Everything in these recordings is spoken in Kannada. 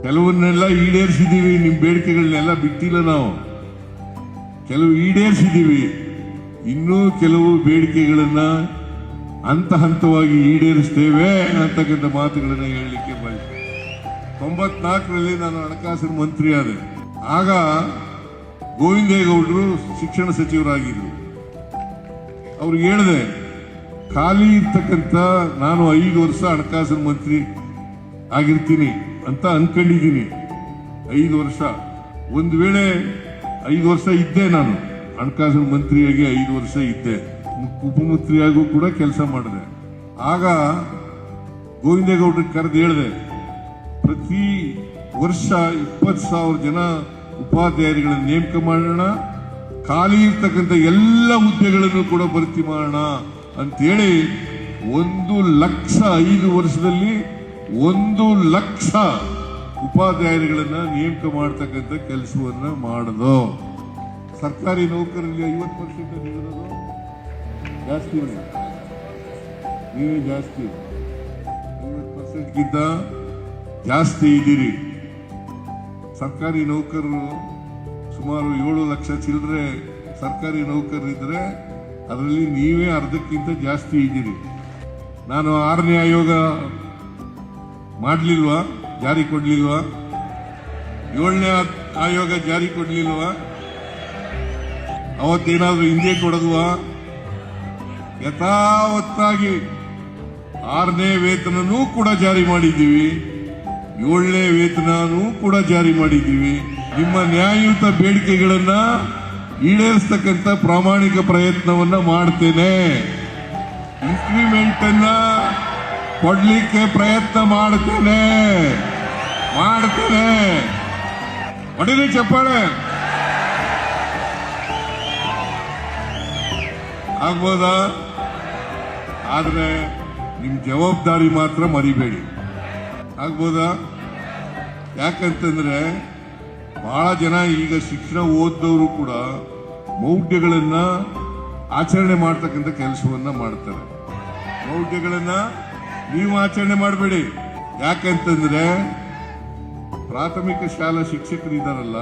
ಕೆಲವನ್ನೆಲ್ಲ ಈಡೇರಿಸಿದೀವಿ, ನಿಮ್ ಬೇಡಿಕೆಗಳನ್ನೆಲ್ಲ ಬಿಟ್ಟಿಲ್ಲ ನಾವು. ಕೆಲವು ಈಡೇರಿಸಿದೀವಿ, ಇನ್ನೂ ಕೆಲವು ಬೇಡಿಕೆಗಳನ್ನ ಹಂತ ಹಂತವಾಗಿ ಈಡೇರಿಸ್ತೇವೆ ಅಂತಕ್ಕಂಥ ಮಾತುಗಳನ್ನ ಹೇಳಲಿಕ್ಕೆ ಬಯಸ್ತೇನೆ. 94ರಲ್ಲಿ ನಾನು ಹಣಕಾಸಿನ ಮಂತ್ರಿ ಆದೆ. ಆಗ ಗೋವಿಂದೇಗೌಡರು ಶಿಕ್ಷಣ ಸಚಿವರಾಗಿದ್ರು. ಅವ್ರಿಗೆ ಹೇಳಿದೆ, ಖಾಲಿ ಇರ್ತಕ್ಕಂಥ ನಾನು 5 ವರ್ಷ ಹಣಕಾಸಿನ ಮಂತ್ರಿ ಆಗಿರ್ತೀನಿ ಅಂತ ಅನ್ಕೊಂಡಿದ್ದೀನಿ. 5 ವರ್ಷ, ಒಂದು ವೇಳೆ 5 ವರ್ಷ ಇದ್ದೆ, ನಾನು ಹಣಕಾಸಿನ ಮಂತ್ರಿಯಾಗಿ 5 ವರ್ಷ ಇದ್ದೆ, ಉಪಮಂತ್ರಿಯಾಗೂ ಕೂಡ ಕೆಲಸ ಮಾಡಿದೆ. ಆಗ ಗೋವಿಂದೇಗೌಡರಿಗೆ ಕರೆದು ಹೇಳಿದೆ, ಪ್ರತಿ ವರ್ಷ 20,000 ಜನ ಉಪಾಧ್ಯಾಯರುಗಳನ್ನು ನೇಮಕ ಮಾಡೋಣ, ಖಾಲಿ ಇರ್ತಕ್ಕಂಥ ಎಲ್ಲ ಹುದ್ದೆಗಳನ್ನು ಕೂಡ ಭರ್ತಿ ಮಾಡೋಣ ಅಂತೇಳಿ 1 ಲಕ್ಷ 5 ವರ್ಷದಲ್ಲಿ 1 ಲಕ್ಷ ಉಪಾಧ್ಯಾಯರುಗಳನ್ನ ನೇಮಕ ಮಾಡತಕ್ಕಂಥ ಕೆಲಸವನ್ನ ಮಾಡೋದು. ಸರ್ಕಾರಿ ನೌಕರರಿಗೆ 50% ನೀಡೋದು ಜಾಸ್ತಿ, ನೀವೇ ಜಾಸ್ತಿ, 50%ಗಿಂತ ಜಾಸ್ತಿ ಇದ್ದೀರಿ. ಸರ್ಕಾರಿ ನೌಕರರು ಸುಮಾರು 7 ಲಕ್ಷ ಚಿಲ್ಲರೆ ಸರ್ಕಾರಿ ನೌಕರರಿದ್ರೆ ಅದರಲ್ಲಿ ನೀವೇ ಅರ್ಧಕ್ಕಿಂತ ಜಾಸ್ತಿ ಇದ್ದೀರಿ. ನಾನು 6ನೇ ಆಯೋಗ ಮಾಡಲಿಲ್ವಾ, ಜಾರಿ ಕೊಡ್ಲಿಲ್ವಾ? 7ನೇ ಆಯೋಗ ಜಾರಿ ಕೊಡ್ಲಿಲ್ವಾ? ಅವತ್ತೇನಾದ್ರೂ ಹಿಂದೆ ಕೊಡದ್ವಾ? ಯಥಾವತ್ತಾಗಿ 6ನೇ ವೇತನನೂ ಕೂಡ ಜಾರಿ ಮಾಡಿದ್ದೀವಿ, 7ನೇ ವೇತನನೂ ಕೂಡ ಜಾರಿ ಮಾಡಿದ್ದೀವಿ. ನಿಮ್ಮ ನ್ಯಾಯಯುತ ಬೇಡಿಕೆಗಳನ್ನ ಈಡೇರಿಸತಕ್ಕಂಥ ಪ್ರಾಮಾಣಿಕ ಪ್ರಯತ್ನವನ್ನ ಮಾಡ್ತೇನೆ. ಇನ್ಕ್ರಿಮೆಂಟ್ ಅನ್ನ ಕೊಡ್ಲಿಕ್ಕೆ ಪ್ರಯತ್ನ ಮಾಡ್ತೇನೆ. ಹೊಡಿಲಿ ಚಪ್ಪಾಳೆ. ಆಗ್ಬೋದಾ? ಆದ್ರೆ ನಿಮ್ ಜವಾಬ್ದಾರಿ ಮಾತ್ರ ಮರಿಬೇಡಿ. ಆಗ್ಬೋದಾ? ಯಾಕಂತಂದ್ರೆ ಬಹಳ ಜನ ಈಗ ಶಿಕ್ಷಣ ಓದ್ದವರು ಕೂಡ ಮೌಢ್ಯಗಳನ್ನ ಆಚರಣೆ ಮಾಡ್ತಕ್ಕಂಥ ಕೆಲಸವನ್ನ ಮಾಡ್ತಾರೆ. ಮೌಢ್ಯಗಳನ್ನ ನೀವು ಆಚರಣೆ ಮಾಡಬೇಡಿ. ಯಾಕಂತಂದ್ರೆ ಪ್ರಾಥಮಿಕ ಶಾಲಾ ಶಿಕ್ಷಕರಿದ್ದಾರಲ್ಲ,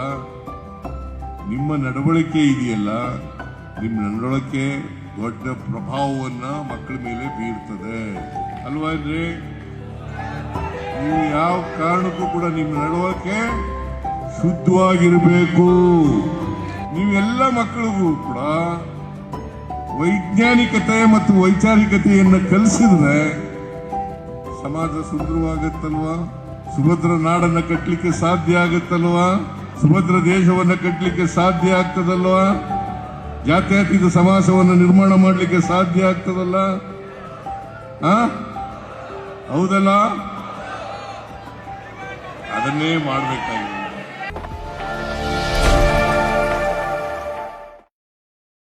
ನಿಮ್ಮ ನಡವಳಿಕೆ ಇದೆಯಲ್ಲ, ನಿಮ್ಮ ನಡವಳಿಕೆ ದೊಡ್ಡ ಪ್ರಭಾವವನ್ನ ಮಕ್ಕಳ ಮೇಲೆ ಬೀರ್ತದೆ ಅಲ್ವಾ? ಅಂದ್ರೆ ನೀವು ಯಾವ ಕಾರಣಕ್ಕೂ ಕೂಡ ನಿಮ್ಮ ನಡವಳಿಕೆ ಶುದ್ಧವಾಗಿರಬೇಕು. ನೀವೆಲ್ಲ ಮಕ್ಕಳಿಗೂ ಕೂಡ ವೈಜ್ಞಾನಿಕತೆ ಮತ್ತು ವೈಚಾರಿಕತೆಯನ್ನು ಕಲಿಸಿದ್ರೆ ಸಮಾಜ ಸುಂದರವಾಗುತ್ತಲ್ವಾ? ಸುಭದ್ರ ನಾಡನ್ನ ಕಟ್ಟಲಿಕ್ಕೆ ಸಾಧ್ಯ ಆಗುತ್ತಲ್ವಾ? ಸುಭದ್ರ ದೇಶವನ್ನ ಕಟ್ಟಲಿಕ್ಕೆ ಸಾಧ್ಯ ಆಗ್ತದಲ್ವಾ? ಜಾತ್ಯತೀತ ಸಮಾಜವನ್ನು ನಿರ್ಮಾಣ ಮಾಡಲಿಕ್ಕೆ ಸಾಧ್ಯ ಆಗ್ತದಲ್ಲ? ಹೌದಲ್ಲ? ಅದನ್ನೇ ಮಾಡಬೇಕಾಗಿದೆ.